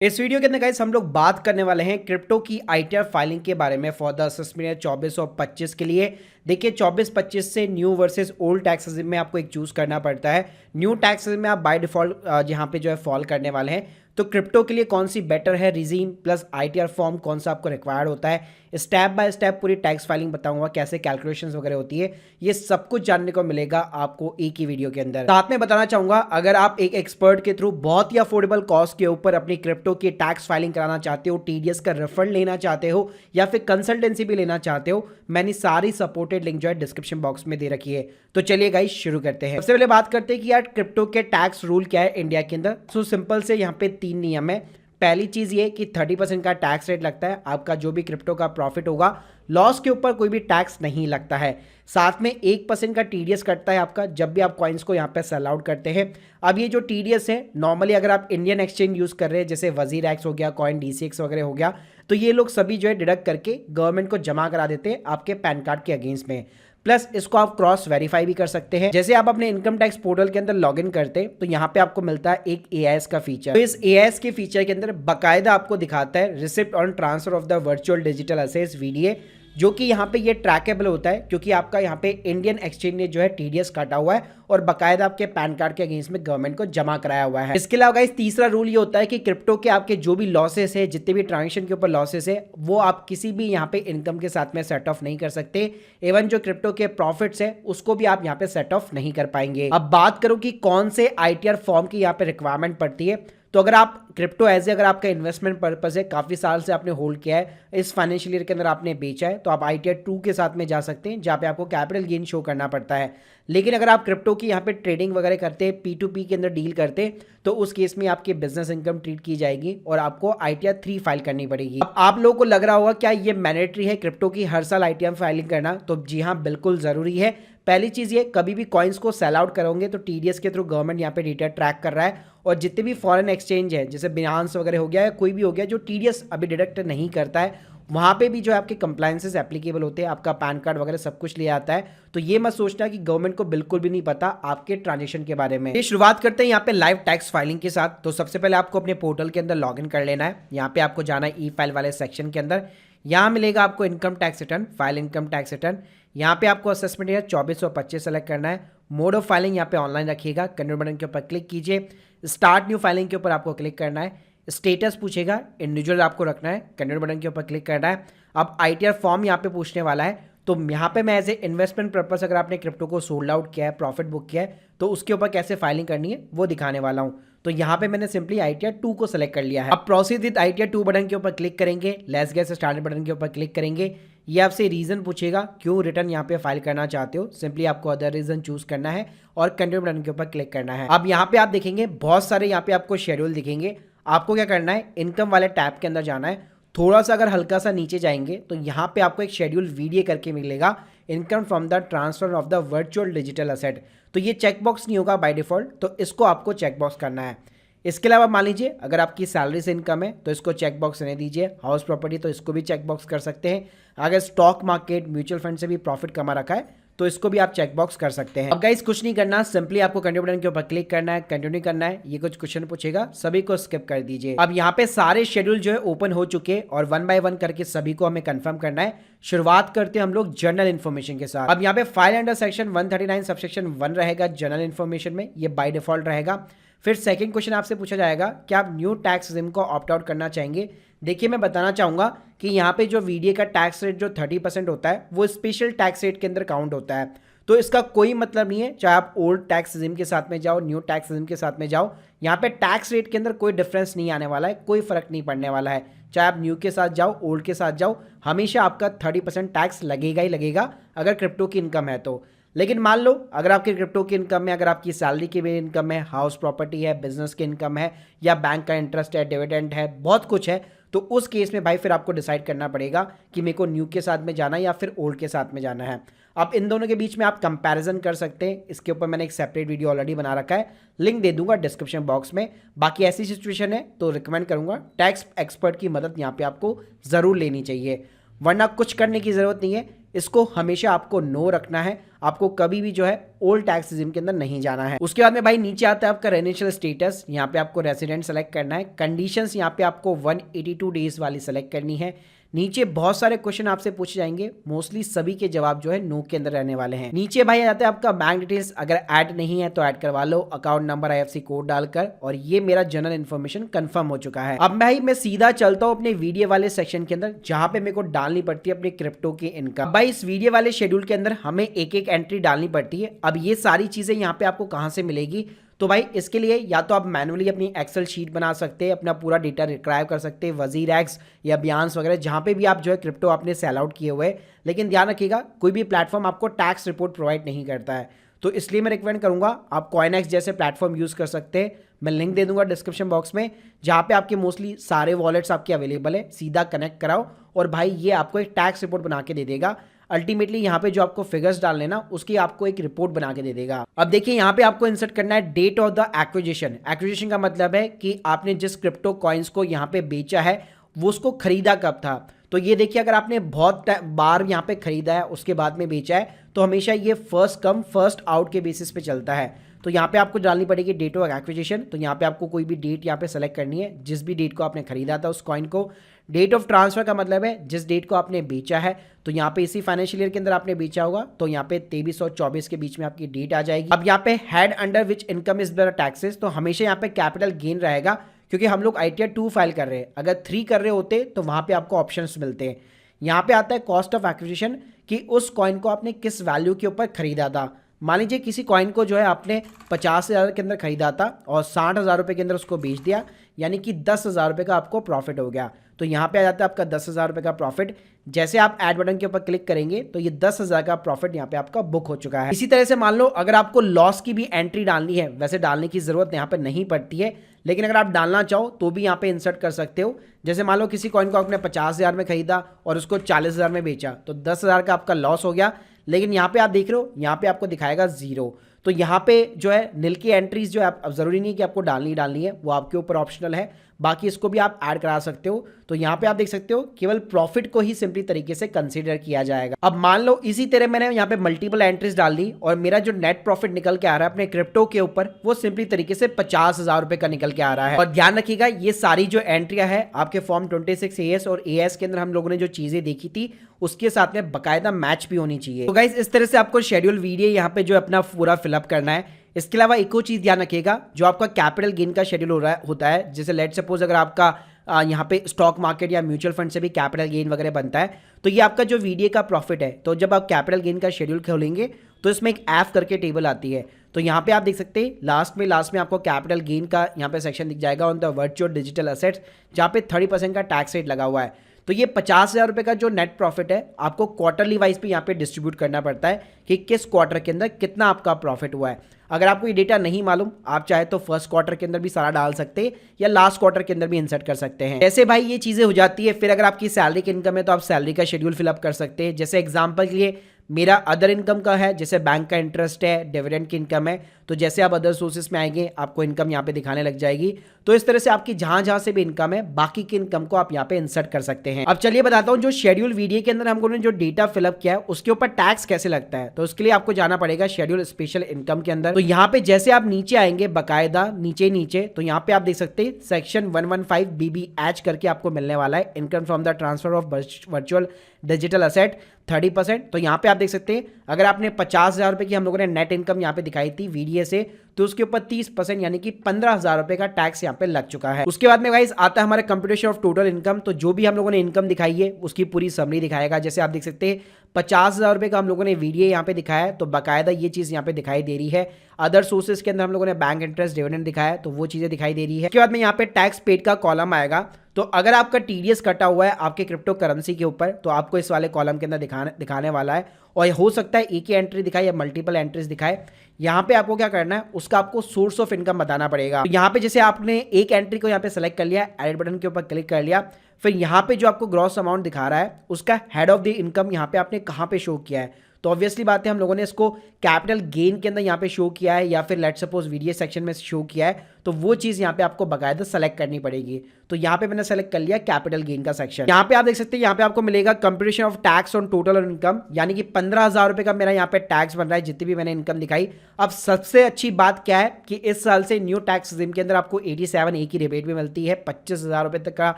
इस वीडियो के अंदर गाइस हम लोग बात करने वाले हैं क्रिप्टो की आईटीआर फाइलिंग के बारे में फॉर द असेसमेंट ईयर 24 और 25 के लिए। देखिए 24-25 से new versus old tax regime में आपको एक चूज करना पड़ता है। न्यू टैक्स रेजिम में आप बाय डिफॉल्ट यहाँ पे जो है फॉल करने वाले हैं। तो क्रिप्टो के लिए कौन सी बेटर है रिजीम प्लस आईटीआर फॉर्म कौन सा आपको रिक्वायर्ड होता है, स्टेप बाय स्टेप पूरी टैक्स फाइलिंग बताऊंगा, कैसे कैलकुलेशंस वगैरह होती है, ये सब कुछ जानने को मिलेगा आपको एक ही वीडियो के अंदर। साथ में बताना चाहूंगा अगर आप एक एक्सपर्ट के थ्रू बहुत ही अफोर्डेबल कॉस्ट के ऊपर अपनी क्रिप्टो की टैक्स फाइलिंग कराना चाहते हो, टीडीएस का रिफंड लेना चाहते हो या फिर कंसल्टेंसी भी लेना चाहते हो, मैंने सारी सपोर्टेड लिंक जो है डिस्क्रिप्शन बॉक्स में दे रखी है। तो चलिए गाइस शुरू करते हैं। सबसे पहले बात करते हैं कि यार क्रिप्टो के टैक्स रूल क्या है इंडिया के अंदर। सो सिंपल से यहाँ पे 3 नियम है। पहली चीज ये कि 30% का टैक्स रेट लगता है, आपका जो भी क्रिप्टो का प्रॉफिट होगा लॉस के ऊपर कोई भी टैक्स नहीं लगता है। साथ में 1% का टीडीएस कटता है आपका जब भी आप कॉइन्स को यहाँ पे सेल आउट करते हैं। अब ये जो टीडीएस है नॉर्मली अगर आप इंडियन एक्सचेंज यूज कर रहे हैं जैसे वजीर एक्स हो गया, कॉइन डीसीएक्स वगैरह हो गया, तो ये लोग सभी जो है डिडक्ट करके गवर्नमेंट को जमा करा देते हैं आपके पैन कार्ड के अगेंस्ट में। प्लस इसको आप क्रॉस वेरीफाई भी कर सकते हैं। जैसे आप अपने इनकम टैक्स पोर्टल के अंदर लॉगिन करते हैं तो यहाँ पे आपको मिलता है एक एआईएस का फीचर। तो इस एआईएस के फीचर के अंदर बकायदा आपको दिखाता है receipt on transfer of the virtual digital assets VDA, जो कि यहाँ पे ये ट्रैकेबल होता है क्योंकि आपका यहाँ पे इंडियन एक्सचेंज ने जो है टीडीएस काटा हुआ है और बकायदा आपके पैन कार्ड के अगेंस्ट में गवर्नमेंट को जमा कराया हुआ है। इसके अलावा गाइस तीसरा रूल ये होता है कि क्रिप्टो के आपके जो भी लॉसेस है, जितने भी ट्रांजेक्शन के ऊपर लॉसेस है, वो आप किसी भी यहाँ पे इनकम के साथ में सेट ऑफ नहीं कर सकते। इवन जो क्रिप्टो के प्रॉफिट्स है उसको भी आप यहाँ पे सेट ऑफ नहीं कर पाएंगे। अब बात करो कि कौन से आईटीआर फॉर्म की यहाँ पे रिक्वायरमेंट पड़ती है, तो अगर आप क्रिप्टो अगर आपका इन्वेस्टमेंट पर्पस है, काफ़ी साल से आपने होल्ड किया है, इस फाइनेंशियल ईयर के अंदर आपने बेचा है, तो आप आईटीआर 2 के साथ में जा सकते हैं जहाँ पे आपको कैपिटल गेन शो करना पड़ता है। लेकिन अगर आप क्रिप्टो की यहाँ पे ट्रेडिंग वगैरह करते हैं, P2P के अंदर डील करते हैं, तो उस केस में आपकी बिजनेस इनकम ट्रीट की जाएगी और आपको आईटीआर 3 फाइल करनी पड़ेगी। अब आप लोगों को लग रहा होगा क्या ये मैंडेटरी है क्रिप्टो की हर साल आईटीआर फाइलिंग करना, तो जी हाँ बिल्कुल ज़रूरी है। पहली चीज़ ये, कभी भी कॉइन्स को सेल आउट करोगे तो टीडीएस के थ्रू गवर्नमेंट यहाँ पे डेटा ट्रैक कर रहा है और जितने भी फॉरेन एक्सचेंज है जैसे बिनांस वगैरह हो गया या कोई भी हो गया जो टीडीएस अभी डिडक्ट नहीं करता है, वहाँ पे भी जो है आपके कंप्लायंसेस एप्लीकेबल होते हैं, आपका पैन कार्ड वगैरह सब कुछ ले आता है। तो ये मत सोचना कि गवर्नमेंट को बिल्कुल भी नहीं पता आपके ट्रांजेक्शन के बारे में। ये शुरुआत करते हैं यहाँ पे लाइव टैक्स फाइलिंग के साथ। तो सबसे पहले आपको अपने पोर्टल के अंदर लॉगिन कर लेना है। यहाँ पे आपको जाना है ई फाइल वाले सेक्शन के अंदर। यहाँ मिलेगा आपको income tax return, file income tax return. यहाँ पे आपको असेसमेंट ईयर 24 और 25 सेलेक्ट करना है। मोड ऑफ फाइलिंग यहाँ पे ऑनलाइन रखिएगा, कंटिन्यू बटन के ऊपर क्लिक कीजिए। स्टार्ट न्यू फाइलिंग के ऊपर आपको क्लिक करना है। स्टेटस पूछेगा, इंडिविजुअल आपको रखना है, कंटिन्यू बटन के ऊपर क्लिक करना है। अब आईटीआर फॉर्म यहाँ पे पूछने वाला है, तो यहाँ पे मैं एज ए इन्वेस्टमेंट पर्पस अगर आपने क्रिप्टो को सोल्ड आउट किया है, प्रॉफिट बुक किया है, तो उसके ऊपर कैसे फाइलिंग करनी है वो दिखाने वाला हूँ। तो यहाँ पे मैंने सिंपली आईटीआर 2 को सेलेक्ट कर लिया है। अब प्रोसीड विद आईटीआर 2 बटन के ऊपर क्लिक करेंगे, लेट्स गेट स्टार्टेड बटन के ऊपर क्लिक करेंगे। ये आपसे रीजन पूछेगा क्यों रिटर्न यहाँ पे फाइल करना चाहते हो, सिंपली आपको अदर रीजन चूज करना है और कंटिन्यू बटन के ऊपर क्लिक करना है। अब यहाँ पे आप देखेंगे बहुत सारे यहाँ पे आपको शेड्यूल दिखेंगे। आपको क्या करना है, इनकम वाले टैब के अंदर जाना है। थोड़ा सा अगर हल्का सा नीचे जाएंगे तो यहाँ पे आपको एक शेड्यूल वीडियो करके मिलेगा, income from the transfer of the virtual digital asset. तो ये चेकबॉक्स नहीं होगा बाय डिफॉल्ट, तो इसको आपको चेकबॉक्स करना है। इसके अलावा मान लीजिए अगर आपकी सैलरी से इनकम है तो इसको चेकबॉक्स रहने दीजिए। हाउस प्रॉपर्टी तो इसको भी चेकबॉक्स कर सकते हैं। अगर स्टॉक मार्केट म्यूचुअल फंड से भी प्रॉफिट कमा रखा है तो इसको भी आप चेकबॉक्स कर सकते हैं। अब गाइस कुछ नहीं करना, सिंपली आपको कंटिन्यू बटन के ऊपर क्लिक करना है, कंटिन्यू करना है। ये कुछ क्वेश्चन पूछेगा, सभी को स्किप कर दीजिए। अब यहाँ पे सारे शेड्यूल जो है ओपन हो चुके हैं और 1 बाय 1 करके सभी को हमें कंफर्म करना है। शुरुआत करते हैं हम लोग जनरल इन्फॉर्मेशन के साथ। अब यहाँ पे फाइल अंडर सेक्शन 139 सबसेक्शन 1 रहेगा जनरल इन्फॉर्मेशन में, ये बाय डिफॉल्ट रहेगा। फिर सेकंड क्वेश्चन आपसे पूछा जाएगा कि आप न्यू टैक्स रेजिम को ऑप्ट आउट करना चाहेंगे। देखिए मैं बताना चाहूँगा कि यहाँ पे जो वीडियो का टैक्स रेट जो 30% होता है वो स्पेशल टैक्स रेट के अंदर काउंट होता है। तो इसका कोई मतलब नहीं है चाहे आप ओल्ड टैक्स रेजिम के साथ में जाओ, न्यू टैक्स रेजिम के साथ में जाओ, यहाँ पे टैक्स रेट के अंदर कोई डिफरेंस नहीं आने वाला है, कोई फर्क नहीं पड़ने वाला है। चाहे आप न्यू के साथ जाओ, ओल्ड के साथ जाओ, हमेशा आपका 30% टैक्स लगेगा ही लगेगा अगर क्रिप्टो की इनकम है तो। लेकिन मान लो अगर आपकी क्रिप्टो की इनकम है, अगर आपकी सैलरी की भी इनकम है, हाउस प्रॉपर्टी है, बिजनेस की इनकम है या बैंक का इंटरेस्ट है, डिविडेंड है, बहुत कुछ है, तो उस केस में भाई फिर आपको डिसाइड करना पड़ेगा कि मेरे को न्यू के साथ में जाना है या फिर ओल्ड के साथ में जाना है। अब इन दोनों के बीच में आप कंपैरिजन कर सकते हैं, इसके ऊपर मैंने एक सेपरेट वीडियो ऑलरेडी बना रखा है, लिंक दे दूंगा डिस्क्रिप्शन बॉक्स में। बाकी ऐसी सिचुएशन है तो रिकमेंड करूंगा टैक्स एक्सपर्ट की मदद यहाँ पे आपको ज़रूर लेनी चाहिए, वरना कुछ करने की ज़रूरत नहीं है। इसको हमेशा आपको नो रखना है। आपको कभी भी जो है ओल्ड टैक्स रिजिम के अंदर नहीं जाना है। उसके बाद में भाई नीचे आता है आपका रेजिडेंशियल स्टेटस, यहाँ पे आपको रेसिडेंट सेलेक्ट करना है। कंडीशंस यहाँ पे आपको 182 डेज वाली सेलेक्ट करनी है। नीचे बहुत सारे क्वेश्चन आपसे पूछे जाएंगे, मोस्टली सभी के जवाब जो है नो के अंदर रहने वाले हैं। नीचे भाई आ जाता है आपका बैंक डिटेल्स, अगर ऐड नहीं है तो ऐड करवा लो, अकाउंट नंबर IFSC कोड डालकर, और ये मेरा जनरल इन्फॉर्मेशन कंफर्म हो चुका है। अब भाई मैं सीधा चलता हूँ अपने वीडियो वाले सेक्शन के अंदर, जहां पे मेरे को डालनी पड़ती है अपने क्रिप्टो की इनकम। भाई इस वीडियो वाले शेड्यूल के अंदर हमें एक एक एंट्री डालनी पड़ती है। अब ये सारी चीजें यहाँ पे आपको कहाँ से मिलेगी, तो भाई इसके लिए या तो आप मैनुअली अपनी एक्सेल शीट बना सकते हैं, अपना पूरा डेटा रिट्राइव कर सकते हैं वजीरएक्स या बियांस वगैरह, जहां पे भी आप जो है क्रिप्टो आपने सेल आउट किए हुए। लेकिन ध्यान रखिएगा कोई भी प्लेटफॉर्म आपको टैक्स रिपोर्ट प्रोवाइड नहीं करता है, तो इसलिए मैं रिकमेंड करूंगा आप कॉइनएक्स जैसे प्लेटफॉर्म यूज कर सकते हैं। मैं लिंक दे दूंगा डिस्क्रिप्शन बॉक्स में, जहां पे आपके मोस्टली सारे वॉलेट्स आपके अवेलेबल है। सीधा कनेक्ट कराओ और भाई ये आपको एक टैक्स रिपोर्ट बना के दे देगा। अल्टीमेटली यहाँ पे जो आपको फिगर्स डालने ना, उसकी आपको एक रिपोर्ट बना के दे देगा। अब देखिए यहाँ पे आपको इंसर्ट करना है date of the acquisition. Acquisition का मतलब है कि आपने जिस क्रिप्टो कॉइन्स को यहाँ पे बेचा है वो उसको खरीदा कब था। तो ये देखिए अगर आपने बहुत बार यहाँ पे खरीदा है उसके बाद में बेचा है तो हमेशा ये फर्स्ट कम फर्स्ट आउट के बेसिस पे चलता है। तो यहाँ पे आपको डालनी पड़ेगी डेट ऑफ एक्विजिशन। तो यहाँ पे आपको कोई भी डेट यहाँ पे सेलेक्ट करनी है, जिस भी डेट को आपने खरीदा था उस कॉइन को। डेट ऑफ ट्रांसफर का मतलब है जिस डेट को आपने बेचा है, तो यहाँ पे इसी फाइनेंशियल ईयर के अंदर आपने बेचा होगा, तो यहाँ पे 23 और 24 के बीच में आपकी डेट आ जाएगी। अब यहाँ पे head under which income is the taxes, तो हमेशा यहाँ पे कैपिटल गेन रहेगा, क्योंकि हम लोग ITR 2 फाइल कर रहे हैं। अगर 3 कर रहे होते तो वहां पे आपको ऑप्शंस मिलते हैं। यहाँ पे आता है कॉस्ट ऑफ एक्विजिशन, कि उस कॉइन को आपने किस वैल्यू के ऊपर खरीदा था। मान लीजिए किसी कॉइन को जो है आपने 50,000 के अंदर खरीदा था और 60,000 रुपये के अंदर उसको बेच दिया, यानी कि 10,000 रुपये का आपको प्रॉफिट हो गया। तो यहाँ पे आ जाता है आपका 10,000 रुपये का प्रॉफिट। जैसे आप ऐड बटन के ऊपर क्लिक करेंगे तो ये 10,000 का प्रॉफिट यहाँ पे आपका बुक हो चुका है। इसी तरह से मान लो अगर आपको लॉस की भी एंट्री डालनी है, वैसे डालने की जरूरत यहाँ पे नहीं पड़ती है, लेकिन अगर आप डालना चाहो तो भी यहाँ पे इंसर्ट कर सकते हो। जैसे मान लो किसी कॉइन को आपने 50,000 में खरीदा और उसको 40,000 में बेचा, तो 10,000 का आपका लॉस हो गया। लेकिन यहाँ पे आप देख रहे हो, यहाँ पे आपको दिखाएगा 0। तो यहाँ पे जो है नील की एंट्रीज जो है अब जरूरी नहीं कि आपको डालनी है, वो आपके ऊपर ऑप्शनल है। बाकी इसको भी आप ऐड करा सकते हो। तो यहाँ पे आप देख सकते हो केवल प्रॉफिट को ही सिंपली तरीके से कंसीडर किया जाएगा। अब मान लो इसी तरह मैंने यहाँ पे मल्टीपल एंट्रीज डाल दी और मेरा जो नेट प्रॉफिट निकल के आ रहा है अपने क्रिप्टो के ऊपर, वो सिंपली तरीके से 50,000 रुपए का निकल के आ रहा है। और ध्यान रखिएगा ये सारी जो एंट्रियां है आपके फॉर्म 26 AS और AS के अंदर हम लोगों ने जो चीजें देखी थी उसके साथ में बकायदा मैच भी होनी चाहिए। तो गाइस इस तरह से आपको शेड्यूल वीडियो यहाँ पे जो अपना पूरा फिलअप करना है। इसके अलावा एक और चीज ध्यान रखिएगा, जो आपका कैपिटल गेन का शेड्यूल होता है, जैसे लेट सपोज अगर आपका यहाँ पे स्टॉक मार्केट या म्यूचुअल फंड से भी कैपिटल गेन वगैरह बनता है, तो ये आपका जो वीडियो का प्रॉफिट है, तो जब आप कैपिटल गेन का शेड्यूल खोलेंगे तो इसमें एक एफ करके टेबल आती है। तो यहाँ पे आप देख सकते हैं लास्ट में आपको कैपिटल गेन का यहाँ पे सेक्शन दिख जाएगा on the virtual digital assets, जहाँ पे 30% का टैक्स रेट लगा हुआ है। तो ये 50,000 रुपये का जो नेट प्रॉफिट है आपको क्वार्टरली वाइज पे यहाँ पे डिस्ट्रीब्यूट करना पड़ता है कि किस क्वार्टर के अंदर कितना आपका प्रॉफिट हुआ है। अगर आपको ये डेटा नहीं मालूम, आप चाहे तो फर्स्ट क्वार्टर के अंदर भी सारा डाल सकते हैं या लास्ट क्वार्टर के अंदर भी इंसर्ट कर सकते हैं। जैसे भाई ये चीजें हो जाती है। फिर अगर आपकी सैलरी की इनकम है तो आप सैलरी का शेड्यूल फिलअप कर सकते हैं। जैसे एग्जाम्पल के लिए मेरा अदर इनकम का है, जैसे बैंक का इंटरेस्ट है, डिविडेंड की इनकम है, तो जैसे आप अदर सोर्सेस में आएंगे आपको इनकम यहाँ पे दिखाने लग जाएगी। तो इस तरह से आपकी जहां से भी इनकम है बाकी की इनकम को आप यहाँ पे इंसर्ट कर सकते हैं। अब चलिए बताता हूँ जो शेड्यूल वीडियो के अंदर हम लोगों ने जो डेटा फिलअप किया है उसके ऊपर टैक्स कैसे लगता है। तो उसके लिए आपको जाना पड़ेगा शेड्यूल स्पेशल इनकम के अंदर। तो यहाँ पे जैसे आप नीचे आएंगे बकायदा नीचे तो यहाँ पे आप देख सकते हैं सेक्शन 115 BBH करके आपको मिलने वाला है, income from the transfer of virtual digital asset 30%। तो यहाँ पे आप देख सकते हैं अगर आपने 50,000 रुपए की हम लोगों ने नेट इनकम यहाँ पे दिखाई थी वीडियो से, तो उसके ऊपर 30% यानी कि 15,000 रुपए का टैक्स यहाँ पे लग चुका है। उसके बाद में गाइस आता है हमारे कंप्यूटेशन ऑफ टोटल इनकम। तो जो भी हम लोगों ने इनकम दिखाई है उसकी पूरी समरी दिखाएगा। जैसे आप देख सकते हैं 50,000 रुपए का हम लोगों ने वीडियो यहाँ पे दिखाया है, तो बाकायदा ये चीज यहाँ पे दिखाई दे रही है। अदर सोर्सेज के अंदर हम लोगों ने बैंक इंटरेस्ट डिविडेंड दिखाया है, तो वो चीजें दिखाई दे रही है। उसके बाद में यहाँ पे टैक्स पेड का कॉलम आएगा। तो अगर आपका TDS कटा हुआ है आपके क्रिप्टो करेंसी के ऊपर, तो आपको इस वाले कॉलम के अंदर दिखाने वाला है। और हो सकता है एक ही एंट्री दिखाए या मल्टीपल एंट्रीज दिखाए। यहाँ पे आपको क्या करना है, उसका आपको सोर्स ऑफ इनकम बताना पड़ेगा। तो यहाँ पे जैसे आपने एक एंट्री को यहाँ पे सेलेक्ट कर लिया, एड बटन के ऊपर क्लिक कर लिया, फिर यहाँ पे जो आपको ग्रॉस अमाउंट दिखा रहा है उसका हेड ऑफ द इनकम यहाँ पे आपने कहाँ पे शो किया है। तो ऑब्वियसली बात है हम लोगों ने इसको कैपिटल गेन के अंदर यहाँ पे शो किया है या फिर लेट सपोज वीडियो सेक्शन में शो किया है, तो वो चीज़ यहाँ पे आपको बाकायदा सेलेक्ट करनी पड़ेगी। तो यहाँ पे मैंने सेलेक्ट कर लिया कैपिटल गेन का सेक्शन। यहाँ पे आप देख सकते हैं यहाँ पे आपको मिलेगा computation of tax on total income, यानी कि 15,000 रुपए का मेरा यहाँ पे टैक्स बन रहा है जितनी भी मैंने इनकम दिखाई। अब सबसे अच्छी बात क्या है कि इस साल से न्यू टैक्स रिजिम के अंदर आपको 87A की रिबेट भी मिलती है, 25,000 रुपए तक का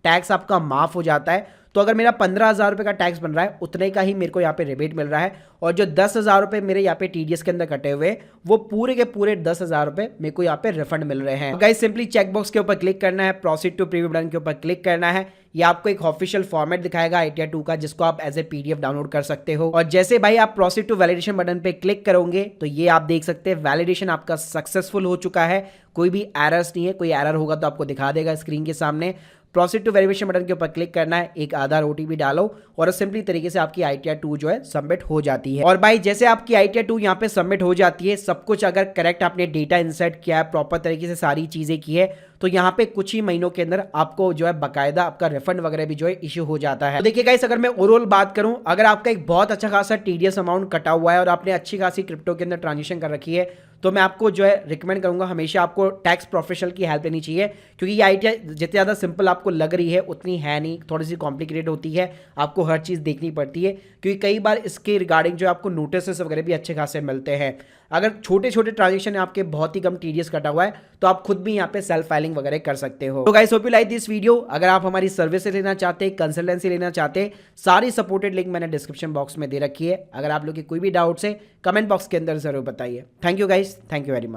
टैक्स आपका माफ हो जाता है। तो अगर मेरा 15,000 रुपए का टैक्स बन रहा है उतने का ही मेरे को यहाँ पे रिबेट मिल रहा है, और जो 10,000 रुपए मेरे यहाँ पे टीडीएस के अंदर कटे हुए वो पूरे के पूरे 10,000 रुपए मेरे को यहाँ पे रिफंड मिल रहे हैं। गाइस सिंपली चेकबॉक्स के ऊपर क्लिक करना है, प्रोसीड टू प्रीव्यू बटन के ऊपर क्लिक करना है। ये आपको एक ऑफिशियल फॉर्मेट दिखाएगा ITR 2 का, जिसको आप एज ए PDF डाउनलोड कर सकते हो। और जैसे भाई आप प्रोसीड टू वैलिडेशन बटन पे क्लिक करोगे तो ये आप देख सकते हैं वैलिडेशन आपका सक्सेसफुल हो चुका है, कोई भी एरर्स नहीं है। कोई एरर होगा तो आपको दिखा देगा स्क्रीन के सामने। प्रोसीड टू वेरिफिकेशन बटन के ऊपर क्लिक करना है, एक आधार OTP डालो और सिंपली तरीके से आपकी ITR 2 जो है सबमिट हो जाती है। और भाई जैसे आपकी ITR 2 यहाँ पे सबमिट हो जाती है, सब कुछ अगर करेक्ट आपने डेटा इंसर्ट किया है, प्रॉपर तरीके से सारी चीजें की है, तो यहाँ पे कुछ ही महीनों के अंदर आपको जो है बाकायदा आपका रिफंड वगैरह भी जो है इश्यू हो जाता है। तो देखिए गाइस अगर मैं ओवरऑल बात करूं, अगर आपका एक बहुत अच्छा खासा TDS अमाउंट कटा हुआ है और आपने अच्छी खासी क्रिप्टो के अंदर ट्रांजेक्शन कर रखी है, तो मैं आपको जो है रिकमेंड करूंगा हमेशा आपको टैक्स प्रोफेशनल की हेल्प लेनी चाहिए, क्योंकि ये ITR जितनी ज़्यादा सिंपल आपको लग रही है उतनी है नहीं, थोड़ी सी कॉम्प्लिकेटेड होती है, आपको हर चीज़ देखनी पड़ती है, क्योंकि कई बार इसके रिगार्डिंग जो आपको नोटिस वगैरह भी अच्छे खासे मिलते हैं। अगर छोटे छोटे ट्रांजेक्शन आपके बहुत ही कम TDS कटा हुआ है तो आप खुद भी यहाँ पे सेल्फ फाइलिंग वगैरह कर सकते हो। तो guys hope you like this video. अगर आप हमारी सर्विस लेना चाहते हैं, कंसल्टेंसी लेना चाहते हैं, सारी सपोर्टेड लिंक मैंने डिस्क्रिप्शन बॉक्स में दे रखी है। अगर आप लोग की कोई भी डाउट्स है कमेंट बॉक्स के अंदर जरूर बताइए। Thank you guys, thank you very much.